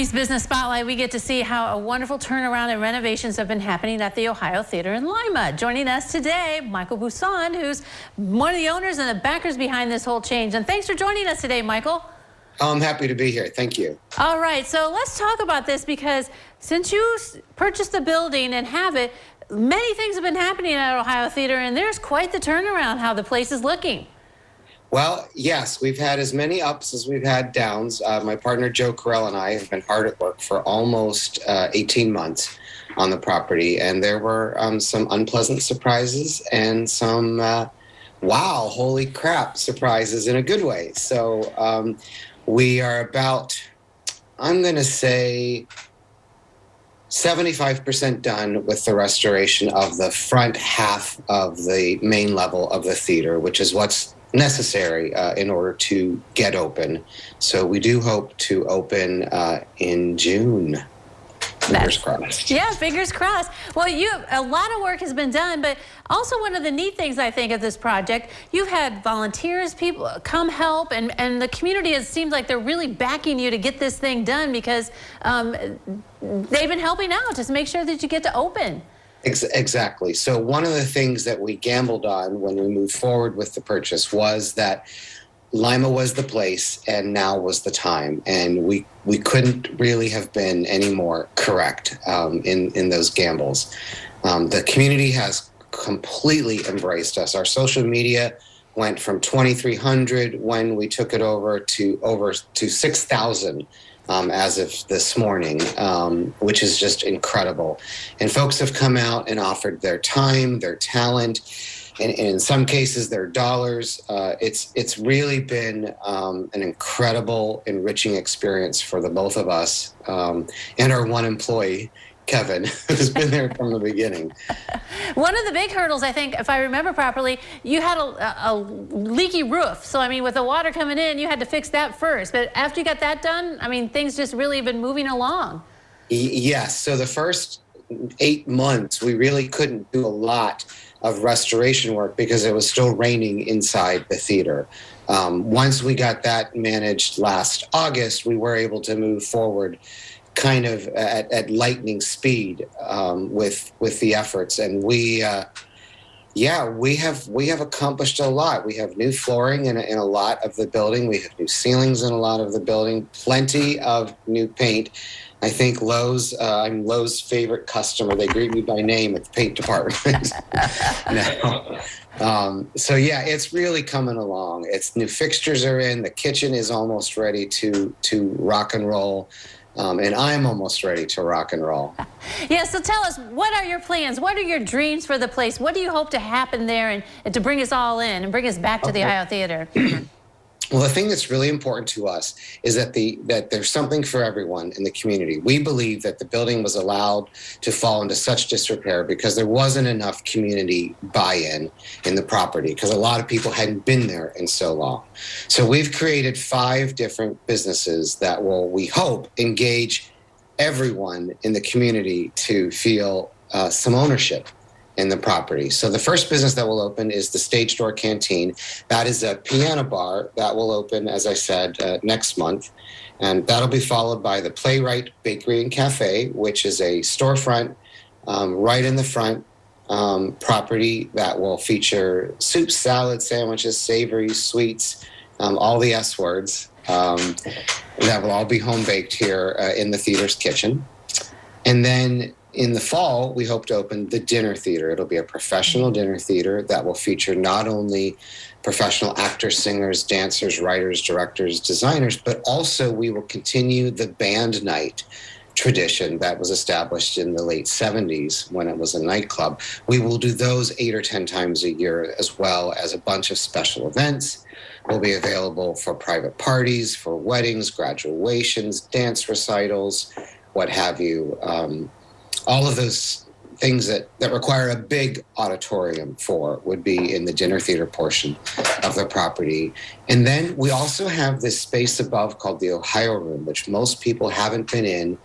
Northeast Business Spotlight, we get to see how a wonderful turnaround and renovations have been happening at the Ohio Theater in Lima. Joining us today, Michael Buson, who's one of the owners and the backers behind this whole change. And thanks for joining us today, Michael. I'm happy to be here. Thank you. All right, so let's talk about this, because since you purchased the building and have it, many things have been happening at Ohio Theater, and there's quite the turnaround how the place is looking. Well, yes, we've had as many ups as we've had downs. My partner Joe Carell and I have been hard at work for almost 18 months on the property, and there were some unpleasant surprises and some wow, holy crap surprises in a good way. So we are about, I'm going to say, 75% done with the restoration of the front half of the main level of the theater, which is what's necessary in order to get open. So we do hope to open in June. Fingers crossed. Yeah, fingers crossed. Well, a lot of work has been done, but also one of the neat things I think of this project, you've had volunteers, people come help, and the community has seemed like they're really backing you to get this thing done, because they've been helping out just to make sure that you get to open. Exactly. So one of the things that we gambled on when we moved forward with the purchase was that Lima was the place and now was the time. And we couldn't really have been any more correct in those gambles. The community has completely embraced us. Our social media went from 2,300 when we took it over to 6,000 as of this morning, which is just incredible. And folks have come out and offered their time, their talent, and in some cases their dollars. It's really been an incredible, enriching experience for the both of us and our one employee, Kevin, who's been there from the beginning. One of the big hurdles, I think, if I remember properly, you had a leaky roof. So, I mean, with the water coming in, you had to fix that first. But after you got that done, I mean, things just really have been moving along. Yes. So the first 8 months, we really couldn't do a lot of restoration work because it was still raining inside the theater. Once we got that managed last August, we were able to move forward kind of at lightning speed with the efforts, and we have accomplished a lot. We have new flooring in a lot of the building. We have new ceilings in a lot of the building. Plenty of new paint. I think Lowe's. I'm Lowe's favorite customer. They greet me by name at the paint department now. So yeah, it's really coming along. It's new fixtures are in. The kitchen is almost ready to rock and roll. And I'm almost ready to rock and roll. Yeah, so tell us, what are your plans? What are your dreams for the place? What do you hope to happen there and to bring us all in and bring us back to the Ohio Theater? Well, the thing that's really important to us is that there's something for everyone in the community. We believe that the building was allowed to fall into such disrepair because there wasn't enough community buy-in in the property, because a lot of people hadn't been there in so long. So we've created 5 different businesses that will, we hope, engage everyone in the community to feel some ownership in the property. So the first business that will open is the Stage Door Canteen. That is a piano bar that will open, as I said, next month. And that'll be followed by the Playwright Bakery and Cafe, which is a storefront right in the front property that will feature soups, salads, sandwiches, savory, sweets, all the S words. That will all be home baked here in the theater's kitchen. And then in the fall, we hope to open the dinner theater. It'll be a professional dinner theater that will feature not only professional actors, singers, dancers, writers, directors, designers, but also we will continue the band night tradition that was established in the late 70s when it was a nightclub. We will do those 8 or 10 times a year, as well as a bunch of special events. Will be available for private parties, for weddings, graduations, dance recitals, what have you. All of those things that require a big auditorium for would be in the dinner theater portion of the property. And then we also have this space above called the Ohio Room, which most people haven't been in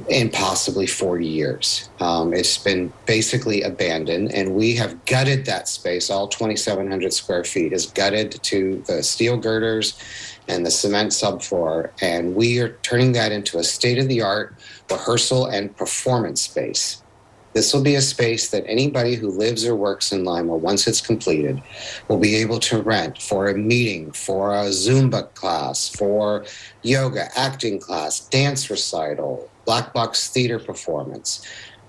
in possibly 40 years. It's been basically abandoned, and we have gutted that space. All 2,700 square feet is gutted to the steel girders and the cement subfloor, and we are turning that into a state-of-the-art rehearsal and performance space. This will be a space that anybody who lives or works in Lima, once it's completed, will be able to rent for a meeting, for a Zumba class, for yoga, acting class, dance recital, black box theater performance,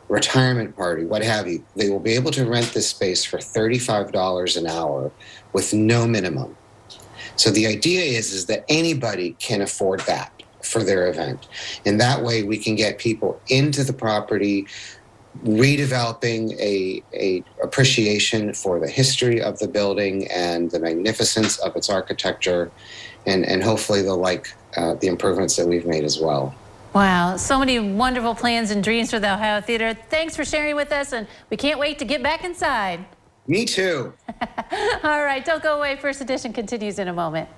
retirement party, what have you. They will be able to rent this space for $35 an hour with no minimum. So the idea is that anybody can afford that for their event. And that way we can get people into the property, redeveloping a appreciation for the history of the building and the magnificence of its architecture, and hopefully they'll like the improvements that we've made as well. Wow, so many wonderful plans and dreams for the Ohio Theater. Thanks for sharing with us, and we can't wait to get back inside. Me too. All right, don't go away. First Edition continues in a moment.